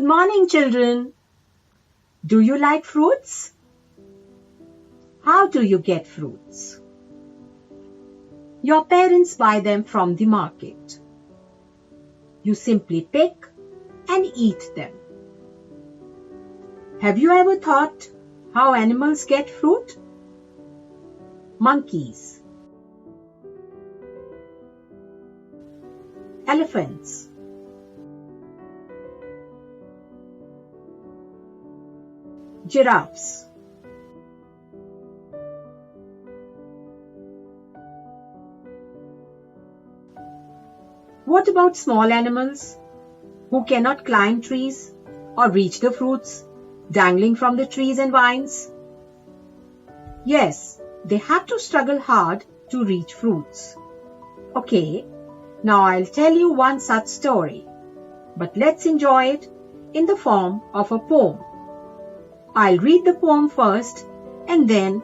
Good morning, children. Do you like fruits? How do you get fruits? Your parents buy them from the market. You simply pick and eat them. Have you ever thought how animals get fruit? Monkeys, elephants, giraffes, what about small animals who cannot climb trees or reach the fruits dangling from the trees and vines? Yes, they have to struggle hard to reach fruits. Okay, now I'll tell you one such story, but let's enjoy it in the form of a poem. I'll read the poem first and then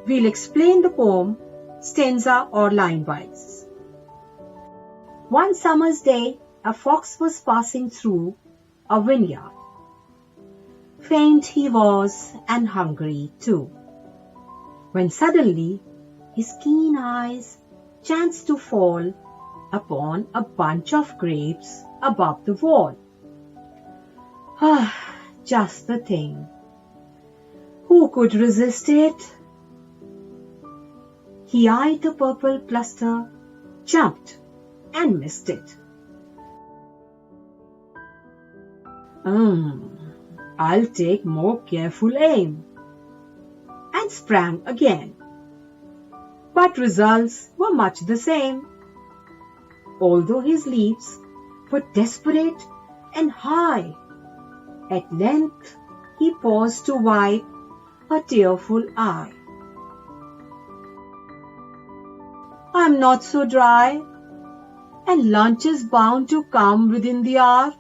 we'll explain the poem stanza or line-wise. One summer's day, a fox was passing through a vineyard. Faint he was and hungry too, when suddenly his keen eyes chanced to fall upon a bunch of grapes above the wall. Ah, just the thing. Who could resist it? He eyed the purple cluster, jumped and missed it. I'll take more careful aim, and sprang again. But results were much the same. Although his leaps were desperate and high, at length he paused to wipe a tearful eye. I'm not so dry, and lunch is bound to come within the hour.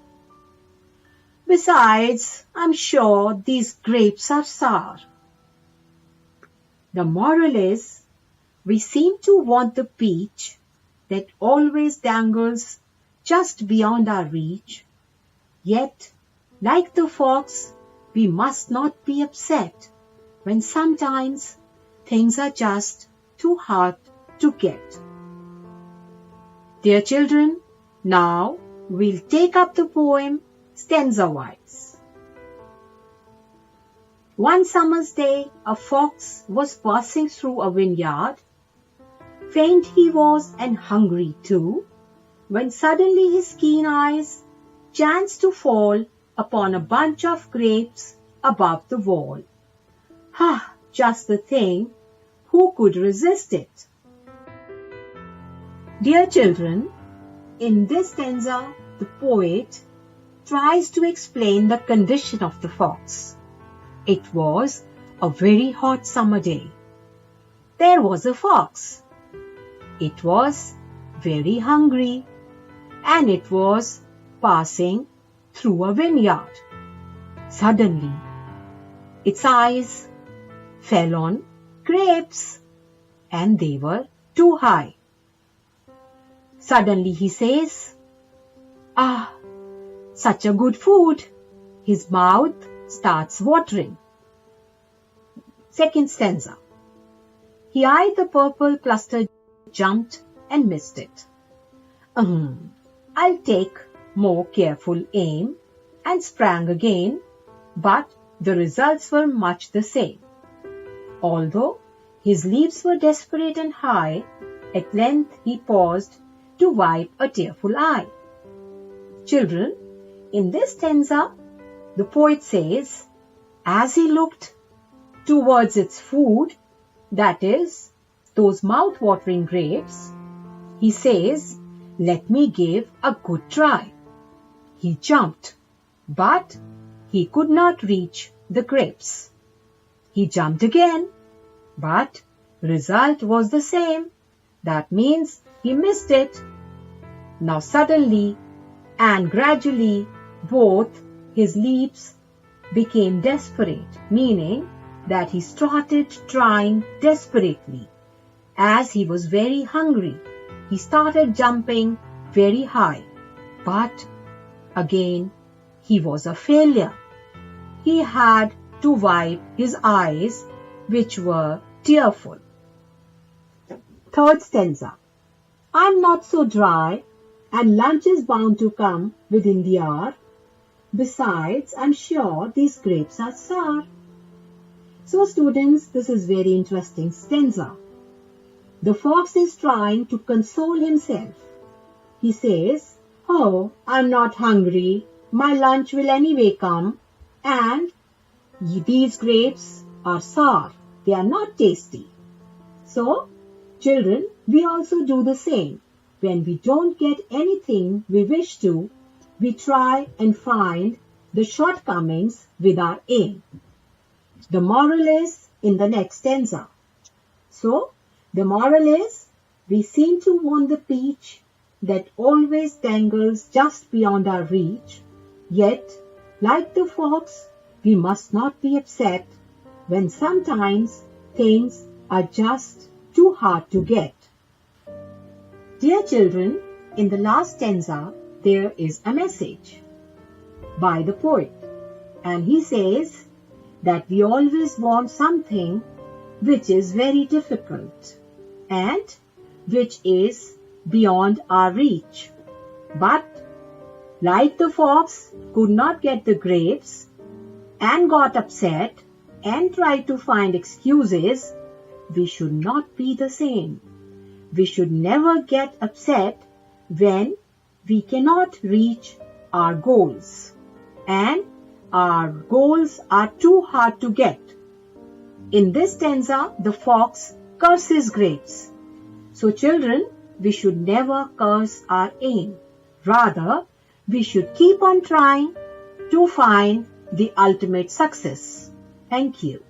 Besides, I'm sure these grapes are sour. The moral is, we seem to want the peach that always dangles just beyond our reach. Yet, like the fox, we must not be upset when sometimes things are just too hard to get. Dear children, now we'll take up the poem stanza-wise. One summer's day, a fox was passing through a vineyard. Faint he was and hungry too, when suddenly his keen eyes chanced to fall upon a bunch of grapes above the wall. Ha! Just the thing. Who could resist it? Dear children, in this stanza, the poet tries to explain the condition of the fox. It was a very hot summer day. There was a fox. It was very hungry, and it was passing through a vineyard. Suddenly, its eyes fell on grapes, and they were too high. Suddenly he says, "Ah, such a good food." His mouth starts watering. Second stanza. He eyed the purple cluster, jumped and missed it. I'll take more careful aim, and sprang again, but the results were much the same. Although his leaps were desperate and high, at length he paused to wipe a tearful eye. Children, in this stanza, the poet says, as he looked towards its food, that is, those mouth-watering grapes, he says, let me give a good try. He jumped, but he could not reach the grapes. He jumped again, but result was the same. That means he missed it. Now suddenly and gradually both his leaps became desperate, meaning that he started trying desperately. As he was very hungry, he started jumping very high, but again he was a failure. He had to wipe his eyes, which were tearful. Third stanza. I'm not so dry, and lunch is bound to come within the hour. Besides, I'm sure these grapes are sour. So students, this is very interesting stanza. The fox is trying to console himself. He says, "Oh, I'm not hungry. My lunch will anyway come. And these grapes are sour. They are not tasty." So, children, we also do the same. When we don't get anything we wish to, we try and find the shortcomings with our aim. The moral is in the next stanza. So, the moral is, we seem to want the peach that always dangles just beyond our reach. Yet, like the fox, we must not be upset when sometimes things are just too hard to get. Dear children, in the last stanza, there is a message by the poet, and he says that we always want something which is very difficult and which is beyond our reach. But like the fox could not get the grapes and got upset and tried to find excuses, we should not be the same. We should never get upset when we cannot reach our goals and our goals are too hard to get. In this stanza, the fox curses grapes. So children, we should never curse our aim. Rather, we should keep on trying to find the ultimate success. Thank you.